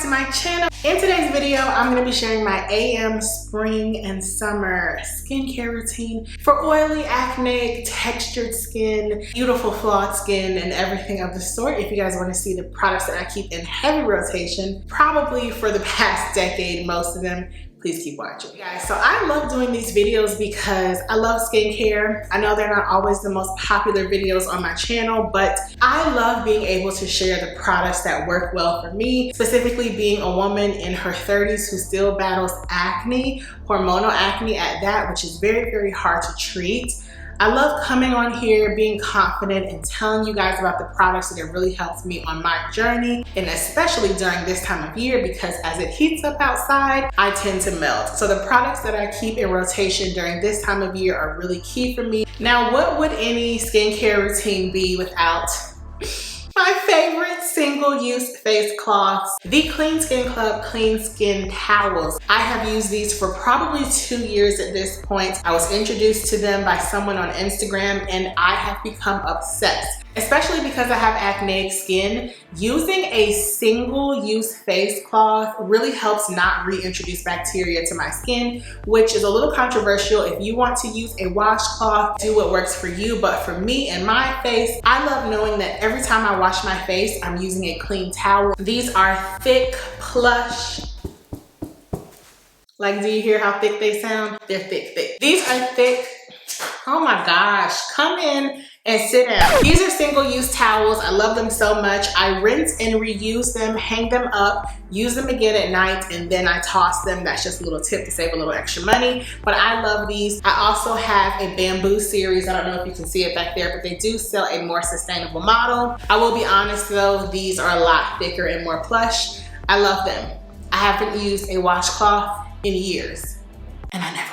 to my channel. In today's video, I'm going to be sharing my AM spring and summer skincare routine for oily, acneic, textured skin, beautiful flawed skin, and everything of the sort. If you guys want to see the products that I keep in heavy rotation, probably for the past decade, most of them, please keep watching. Guys, so I love doing these videos because I love skincare. I know they're not always the most popular videos on my channel, but I love being able to share the products that work well for me, specifically being a woman in her 30s who still battles acne, hormonal acne at that, which is very, very hard to treat. I love coming on here, being confident, and telling you guys about the products that have really helped me on my journey, and especially during this time of year, because as it heats up outside, I tend to melt. So the products that I keep in rotation during this time of year are really key for me. Now, what would any skincare routine be without my favorite single-use face cloths, the Clean Skin Club Clean Skin Towels. I have used these for probably 2 years at this point. I was introduced to them by someone on Instagram and I have become obsessed, especially because I have acneic skin. Using a single-use face cloth really helps not reintroduce bacteria to my skin, which is a little controversial. If you want to use a washcloth, do what works for you. But for me and my face, I love knowing that every time I wash my face, I'm using a clean towel. These are thick, plush. Like, do you hear how thick they sound? They're thick, thick. These are thick. Oh my gosh, come in and sit down. These are single-use towels. I love them so much. I rinse and reuse them, hang them up, use them again at night, and then I toss them. That's just a little tip to save a little extra money, but I love these. I also have a bamboo series. I don't know if you can see it back there, but they do sell a more sustainable model. I will be honest though, these are a lot thicker and more plush. I love them. I haven't used a washcloth in years, and I never will.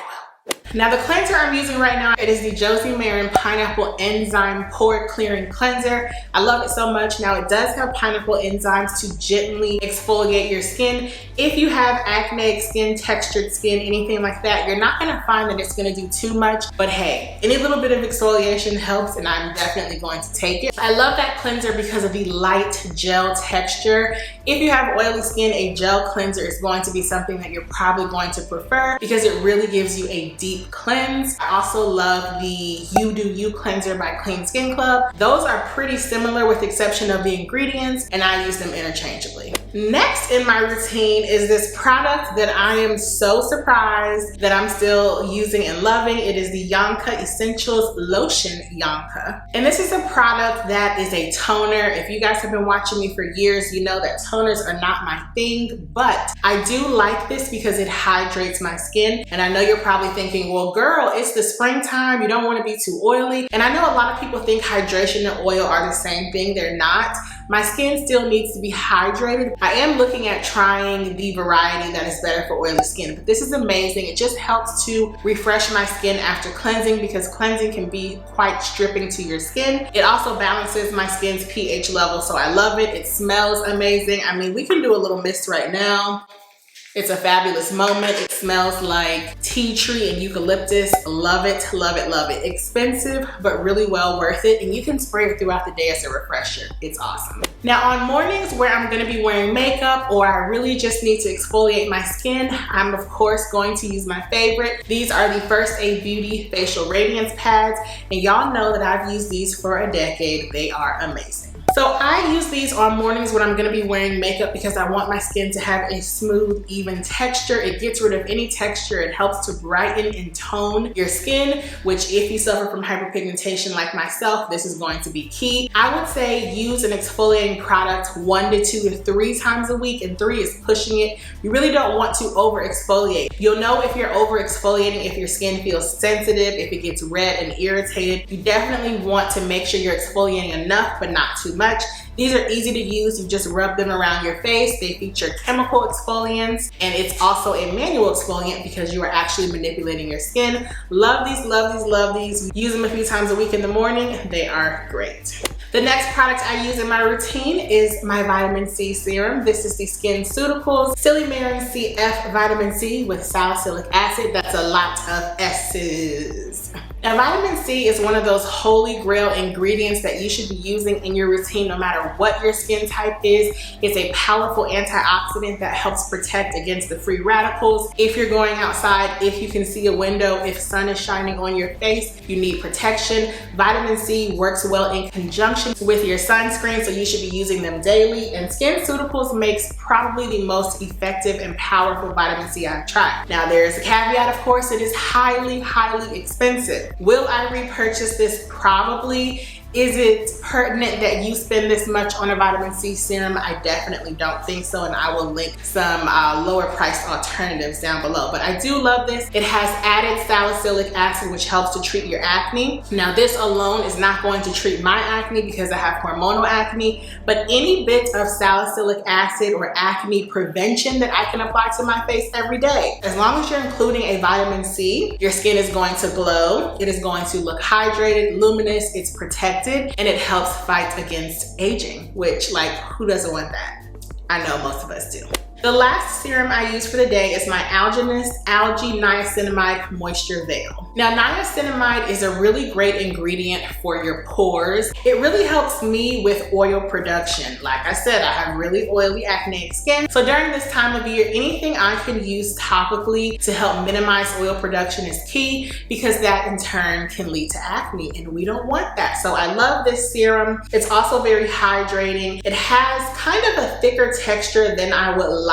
Now the cleanser I'm using right now, it is the Josie Marin Pineapple Enzyme Pore Clearing Cleanser. I love it so much. Now it does have pineapple enzymes to gently exfoliate your skin. If you have acneic skin, textured skin, anything like that, you're not gonna find that it's gonna do too much, but hey, any little bit of exfoliation helps and I'm definitely going to take it. I love that cleanser because of the light gel texture. If you have oily skin, a gel cleanser is going to be something that you're probably going to prefer because it really gives you a deep cleanse. I also love the You Do You cleanser by Clean Skin Club. Those are pretty similar with the exception of the ingredients, and I use them interchangeably. Next in my routine is this product that I am so surprised that I'm still using and loving. It is the Yonka Essentials Lotion Yonka. And this is a product that is a toner. If you guys have been watching me for years, you know that toners are not my thing, but I do like this because it hydrates my skin. And I know you're probably thinking, well, girl, it's the springtime. You don't want to be too oily. And I know a lot of people think hydration and oil are the same thing. They're not. My skin still needs to be hydrated. I am looking at trying the variety that is better for oily skin, but this is amazing. It just helps to refresh my skin after cleansing because cleansing can be quite stripping to your skin. It also balances my skin's pH level, so I love it. It smells amazing. I mean, we can do a little mist right now. It's a fabulous moment. It smells like tea tree and eucalyptus. Love it, love it, love it. Expensive, but really well worth it. And you can spray it throughout the day as a refresher. It's awesome. Now on mornings where I'm gonna be wearing makeup or I really just need to exfoliate my skin, I'm of course going to use my favorite. These are the First Aid Beauty Facial Radiance Pads. And y'all know that I've used these for a decade. They are amazing. So I use these on mornings when I'm gonna be wearing makeup because I want my skin to have a smooth, even texture. It gets rid of any texture. It helps to brighten and tone your skin, which if you suffer from hyperpigmentation like myself, this is going to be key. I would say use an exfoliating product 1 to 2 to 3 times a week, and 3 is pushing it. You really don't want to over exfoliate. You'll know if you're over exfoliating if your skin feels sensitive, if it gets red and irritated. You definitely want to make sure you're exfoliating enough, but not too much. These are easy to use. You just rub them around your face. They feature chemical exfoliants, and it's also a manual exfoliant because you are actually manipulating your skin. Love these, love these, love these. Use them a few times a week in the morning. They are great. The next product I use in my routine is my vitamin C serum. This is the SkinCeuticals Silymarin CF Vitamin C with salicylic acid. That's a lot of S's. Now, vitamin C is one of those holy grail ingredients that you should be using in your routine no matter what your skin type is. It's a powerful antioxidant that helps protect against the free radicals. If you're going outside, if you can see a window, if sun is shining on your face, you need protection. Vitamin C works well in conjunction with your sunscreen, so you should be using them daily. And SkinCeuticals makes probably the most effective and powerful vitamin C I've tried. Now, there's a caveat, of course, it is highly, highly expensive. Will I repurchase this? Probably. Is it pertinent that you spend this much on a vitamin C serum? I definitely don't think so, and I will link some lower priced alternatives down below. But I do love this. It has added salicylic acid, which helps to treat your acne. Now, this alone is not going to treat my acne because I have hormonal acne, but any bit of salicylic acid or acne prevention that I can apply to my face every day. As long as you're including a vitamin C, your skin is going to glow. It is going to look hydrated, luminous, it's protected, and it helps fight against aging, which, like, who doesn't want that? I know most of us do. The last serum I use for the day is my Algenist Algae Niacinamide Moisture Veil. Now, niacinamide is a really great ingredient for your pores. It really helps me with oil production. Like I said, I have really oily acneic skin. So during this time of year, anything I can use topically to help minimize oil production is key, because that in turn can lead to acne, and we don't want that. So I love this serum. It's also very hydrating. It has kind of a thicker texture than I would like,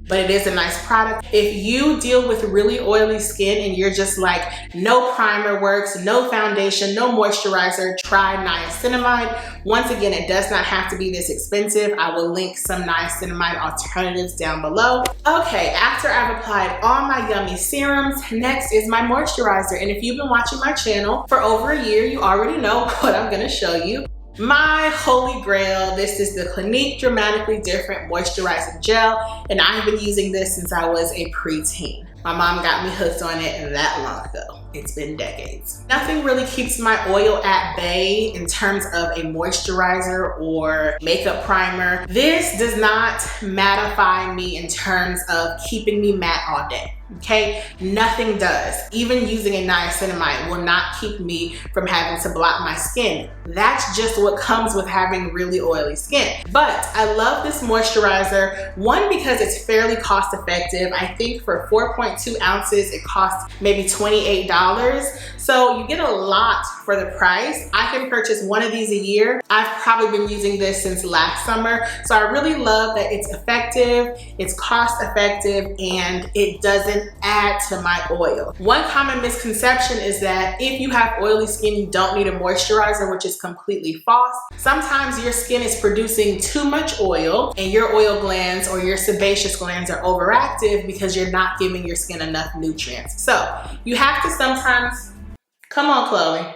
but it is a nice product. If you deal with really oily skin and you're just like, no primer works, no foundation, no moisturizer, try niacinamide. Once again, it does not have to be this expensive. I will link some niacinamide alternatives down below. Okay, after I've applied all my yummy serums, next is my moisturizer. And if you've been watching my channel for over a year, you already know what I'm gonna show you. My holy grail, this is the Clinique Dramatically Different Moisturizing Gel, and I've been using this since I was a preteen. My mom got me hooked on it that long ago. It's been decades. Nothing really keeps my oil at bay in terms of a moisturizer or makeup primer. This does not mattify me in terms of keeping me matte all day. Okay, nothing does. Even using a niacinamide will not keep me from having to block my skin. That's just what comes with having really oily skin. But I love this moisturizer, one, because it's fairly cost effective. I think for 4.2 ounces, it costs maybe $28. So you get a lot for the price. I can purchase one of these a year. I've probably been using this since last summer. So I really love that it's effective, it's cost effective, and it doesn't add to my oil. One common misconception is that if you have oily skin, you don't need a moisturizer, which is completely false. Sometimes your skin is producing too much oil and your oil glands or your sebaceous glands are overactive because you're not giving your skin enough nutrients. So you have to sometimes, come on, Chloe.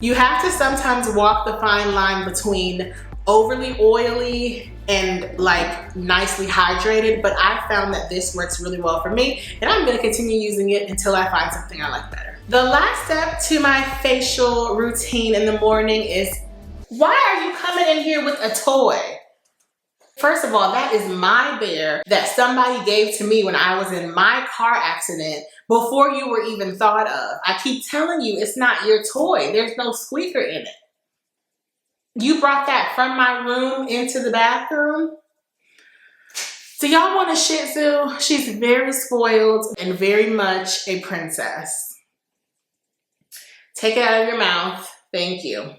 You have to sometimes walk the fine line between overly oily and like nicely hydrated, but I found that this works really well for me, and I'm gonna continue using it until I find something I like better. The last step to my facial routine in the morning is, why are you coming in here with a toy? First of all, that is my bear that somebody gave to me when I was in my car accident before you were even thought of. I keep telling you, it's not your toy. There's no squeaker in it. You brought that from my room into the bathroom? Do y'all want a Shih Tzu? She's very spoiled and very much a princess. Take it out of your mouth. Thank you.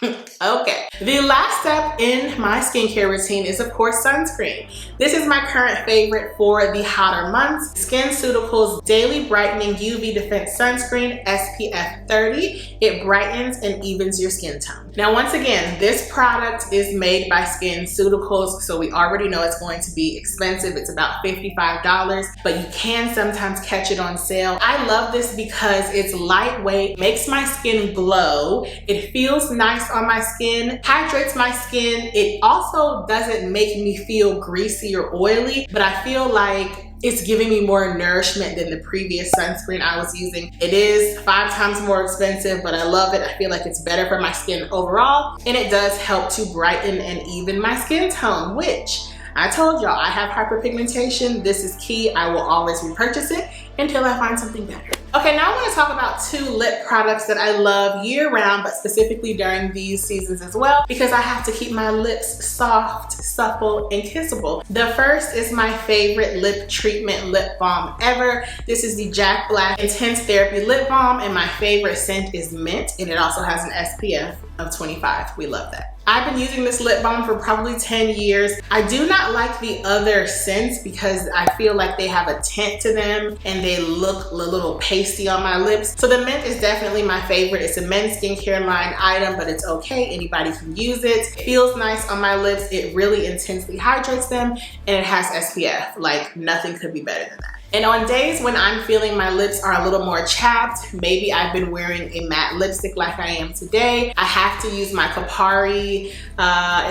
Okay, the last step in my skincare routine is, of course, sunscreen. This is my current favorite for the hotter months. SkinCeuticals Daily Brightening UV Defense Sunscreen SPF 30. It brightens and evens your skin tone. Now, once again, this product is made by SkinCeuticals, so we already know it's going to be expensive. It's about $55, but you can sometimes catch it on sale. I love this because it's lightweight, makes my skin glow. It feels nice on my skin, hydrates my skin. It also doesn't make me feel greasy or oily, but I feel like It's giving me more nourishment than the previous sunscreen I was using. It is 5 times more expensive, but I love it. I feel like it's better for my skin overall, and it does help to brighten and even my skin tone, which I told y'all I have hyperpigmentation. This is key. I will always repurchase it until I find something better. Okay, now I want to talk about 2 lip products that I love year round, but specifically during these seasons as well, because I have to keep my lips soft, supple, and kissable. The first is my favorite lip treatment lip balm ever. This is the Jack Black Intense Therapy Lip Balm, and my favorite scent is mint, and it also has an SPF of 25. We love that. I've been using this lip balm for probably 10 years. I do not like the other scents because I feel like they have a tint to them and they look a little pasty on my lips. So the mint is definitely my favorite. It's a men's skincare line item, but it's okay. Anybody can use it. It feels nice on my lips. It really intensely hydrates them, and it has SPF. Like, nothing could be better than that. And on days when I'm feeling my lips are a little more chapped, maybe I've been wearing a matte lipstick like I am today, I have to use my Keikobeauty,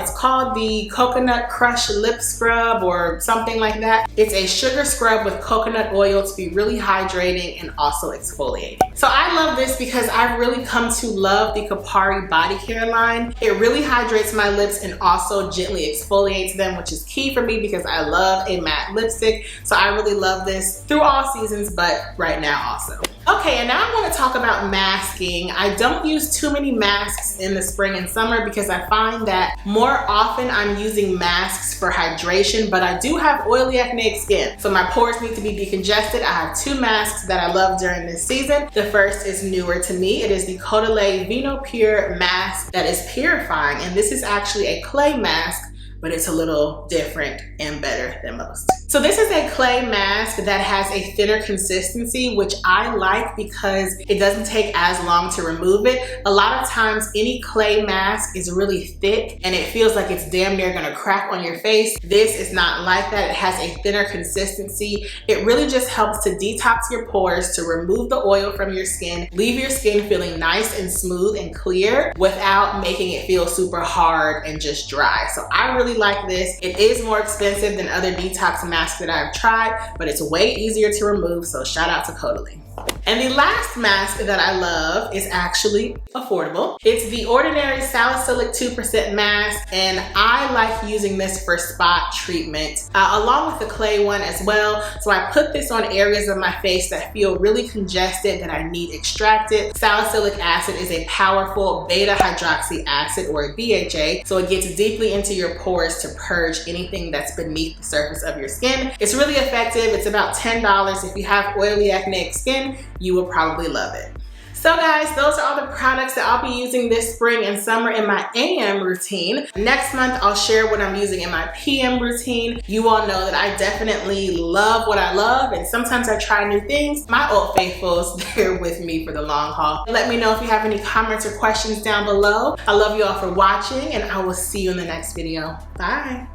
it's called the Coconut Crush Lip Scrub or something like that. It's a sugar scrub with coconut oil to be really hydrating and also exfoliating. So I love this because I've really come to love the Keikobeauty body care line. It really hydrates my lips and also gently exfoliates them, which is key for me because I love a matte lipstick. So I really love this through all seasons, but right now also. Okay, and now I want to talk about masking. I don't use too many masks in the spring and summer because I find that more often I'm using masks for hydration, but I do have oily acneic skin, so my pores need to be decongested. I have 2 masks that I love during this season. The first is newer to me. It is the Caudalie Vino Pure mask that is purifying, and this is actually a clay mask, but it's a little different and better than most. So this is a clay mask that has a thinner consistency, which I like because it doesn't take as long to remove it. A lot of times any clay mask is really thick and it feels like it's damn near gonna crack on your face. This is not like that. It has a thinner consistency. It really just helps to detox your pores, to remove the oil from your skin, leave your skin feeling nice and smooth and clear without making it feel super hard and just dry. So I really like this. It is more expensive than other detox masks that I've tried, but it's way easier to remove, so shout out to Caudalie. And the last mask that I love is actually affordable. It's the Ordinary Salicylic 2% mask, and I like using this for spot treatment, along with the clay one as well. So I put this on areas of my face that feel really congested, that I need extracted. Salicylic acid is a powerful beta hydroxy acid, or BHA, so it gets deeply into your pores to purge anything that's beneath the surface of your skin. It's really effective. It's about $10. If you have oily acneic skin, you will probably love it. So guys, those are all the products that I'll be using this spring and summer in my AM routine. Next month, I'll share what I'm using in my PM routine. You all know that I definitely love what I love, and sometimes I try new things. My old faithfuls, they're with me for the long haul. Let me know if you have any comments or questions down below. I love you all for watching, and I will see you in the next video. Bye.